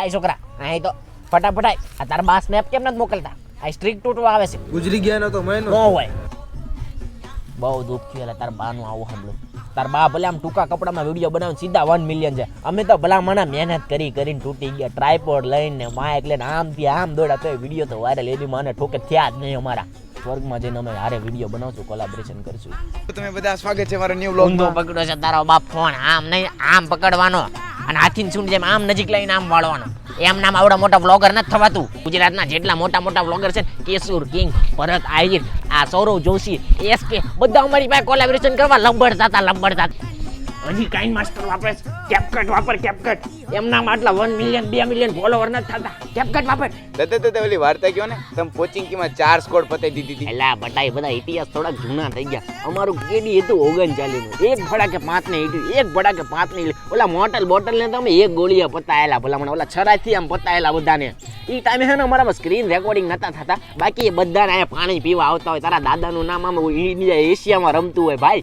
આ છોકરા અહીં તો ફટાફટ આ તાર બા સ્નેપ કેમ નથી મોકલતા? આ સ્ટ્રીક ટૂટો આવે છે. ગુજરી ગયા નો તો મહિનો નો હોય. બહુ દુઃખ થયું એટલે તાર બાનું આવું સાંભળું. તાર બા ભલે આમ ટૂંકા કપડામાં વિડીયો બનાવીને સીધા 1 મિલિયન છે. અમે તો ભલા મને મહેનત કરીને તૂટી ગયા. ટ્રાયપોડ લઈને માઇક લઈને આમથી આમ દોડ્યા તો વિડીયો તો વાયરલ એની મને ઠોકે થયા જ નહીં અમારા. સ્વર્ગમાં જઈને અમે હારે વિડીયો બનાવશું, કોલાબોરેશન કરશું. તમે બધા સ્વાગત છે મારા ન્યુ વ્લોગ માં. પકડો છે તારો બાપ ફોન, આમ નહીં આમ પકડવાનો અને હાથીને સૂંઢ જેમ આમ નજીક લઈને આમ વાળવાનો. એમ નામ આવડા મોટા વ્લોગર નથી થવાતું. ગુજરાતના જેટલા મોટા વ્લોગર છે, કેશુર કિંગ, ભરત આહિર, આ સૌરવ જોશી, એસકે, બધા અમારી પાસે કોલાબોરેશન કરવા લંબડતા. હજી કાઈન માસ્ટર વાપરે છે, કેપકટ. એમ નામ આટલા 1 મિલિયન 2 મિલિયન ફોલોવર નથી થતા. કેપકટ વાપર. દાદા ઓલી વાર્તા કયો ને, તમે પોચિંગીમાં 4 સ્કોર પતાઈ દીધી. એલા બટાઈ બધા ઇતિહાસ થોડાક જૂના થઈ ગયા. અમારું કેડી હતું 39 નું, એક ભડાકે 5 ને ઈટ્યું, એક ભડાકે 5 ને ઓલા બોટલ ને તમે એક ગોળીએ પતાયેલા. ભલા મને ઓલા છરાથી આમ પતાયેલા બધાને. ઈ ટાઈમે છે ને અમારામાં સ્ક્રીન રેકોર્ડિંગ નતા થતા. બાકી એ બધાને અહીંયા પાણી પીવા આવતા હોય. તારા દાદાનું નામ આમ ઇન્ડિયા એશિયામાં રમતું હોય ભાઈ.